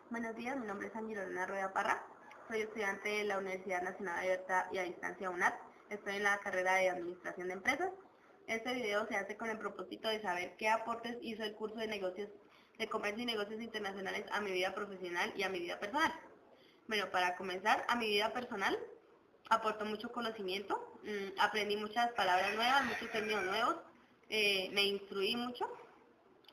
Buenos días, mi nombre es Angelina Rueda Parra, soy estudiante de la Universidad Nacional Abierta y a Distancia UNAD, estoy en la carrera de Administración de Empresas. Este video se hace con el propósito de saber qué aportes hizo el curso de Comercio y Negocios Internacionales a mi vida profesional y a mi vida personal. Bueno, para comenzar, a mi vida personal aportó mucho conocimiento, aprendí muchas palabras nuevas, muchos términos nuevos, me instruí mucho.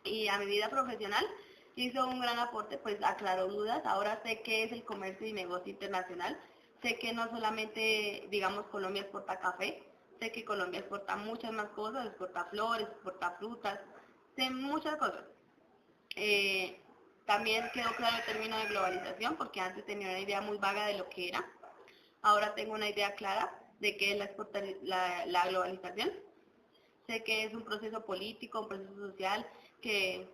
Y a mi vida profesional hizo un gran aporte, pues aclaró dudas. Ahora sé qué es el comercio y negocio internacional. Sé que no solamente, digamos, Colombia exporta café, sé que Colombia exporta muchas más cosas, exporta flores, exporta frutas, sé muchas cosas. Eh, También quedó claro el término de globalización, porque antes tenía una idea muy vaga de lo que era. Ahora tengo una idea clara de qué es la globalización. Sé que es un proceso político, un proceso social que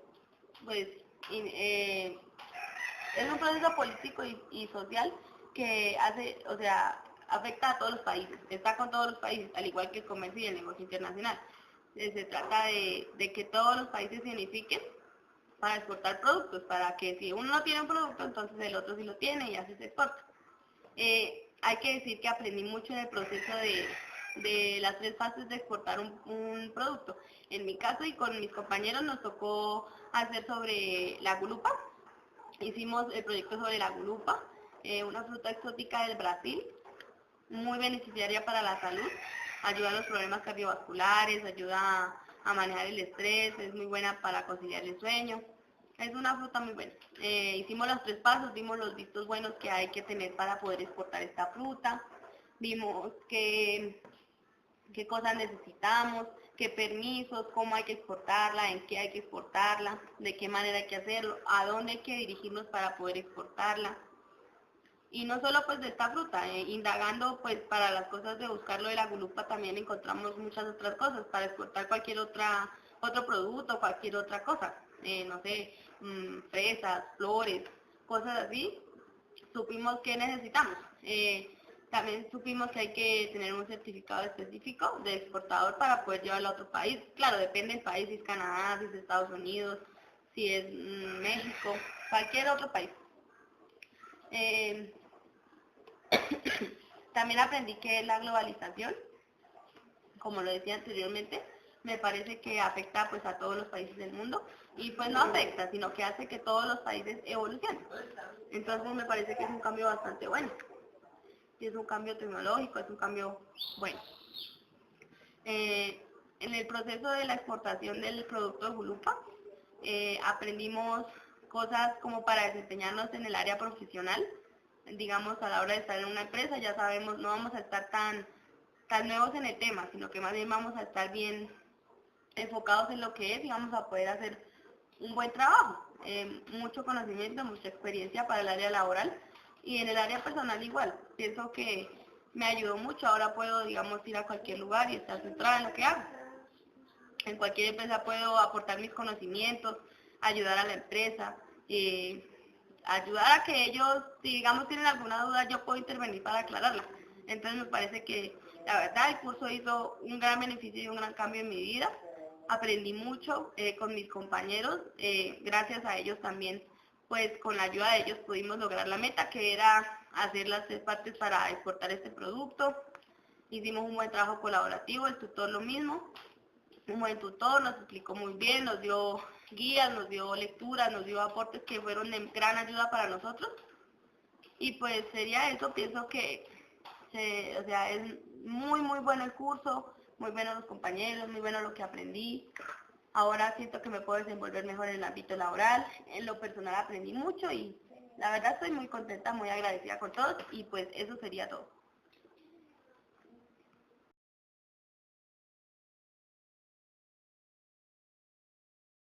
pues eh, es un proceso político y social que afecta a todos los países, está con todos los países, al igual que el comercio y el negocio internacional. Se trata de que todos los países se unifiquen para exportar productos, para que si uno no tiene un producto, entonces el otro sí lo tiene y así se exporta. Hay que decir que aprendí mucho en el proceso de las 3 fases de exportar un producto. En mi caso y con mis compañeros nos tocó hacer sobre la gulupa. Hicimos el proyecto sobre la gulupa, una fruta exótica del Brasil, muy beneficiaria para la salud, ayuda a los problemas cardiovasculares, ayuda a manejar el estrés, es muy buena para conciliar el sueño. Es una fruta muy buena. Hicimos los 3 pasos, vimos los vistos buenos que hay que tener para poder exportar esta fruta, vimos qué cosas necesitamos, qué permisos, cómo hay que exportarla, en qué hay que exportarla, de qué manera hay que hacerlo, a dónde hay que dirigirnos para poder exportarla. Y no solo pues de esta fruta, indagando pues para las cosas de buscar lo de la gulupa también encontramos muchas otras cosas para exportar cualquier otro producto, cualquier otra cosa, no sé, fresas, flores, cosas así. Supimos que necesitamos. También supimos que hay que tener un certificado específico de exportador para poder llevarlo a otro país. Claro, depende del país, si es Canadá, si es Estados Unidos, si es México, cualquier otro país. También aprendí que es la globalización, como lo decía anteriormente, me parece que afecta pues a todos los países del mundo y pues no afecta, sino que hace que todos los países evolucionen. Entonces me parece que es un cambio bastante bueno. Y es un cambio tecnológico, es un cambio bueno. En el proceso de la exportación del producto de gulupa, aprendimos cosas como para desempeñarnos en el área profesional. Digamos, a la hora de estar en una empresa, ya sabemos, no vamos a estar tan nuevos en el tema, sino que más bien vamos a estar bien enfocados en lo que es y vamos a poder hacer un buen trabajo. Mucho conocimiento, mucha experiencia para el área laboral y en el área personal igual. Pienso que me ayudó mucho, ahora puedo, digamos, ir a cualquier lugar y estar centrada en lo que hago. En cualquier empresa puedo aportar mis conocimientos, ayudar a la empresa, ayudar a que ellos, si digamos tienen alguna duda, yo puedo intervenir para aclararla. Entonces me parece que la verdad el curso hizo un gran beneficio y un gran cambio en mi vida. Aprendí mucho con mis compañeros, gracias a ellos también, pues con la ayuda de ellos pudimos lograr la meta, que era hacer las 3 partes para exportar este producto. Hicimos un buen trabajo colaborativo, el tutor lo mismo, un buen tutor, nos explicó muy bien, nos dio guías, nos dio lecturas, nos dio aportes que fueron de gran ayuda para nosotros. Y pues sería eso, pienso que es muy bueno el curso, muy buenos los compañeros, muy bueno lo que aprendí. Ahora siento que me puedo desenvolver mejor en el ámbito laboral, en lo personal aprendí mucho y la verdad estoy muy contenta, muy agradecida con todos y pues eso sería todo.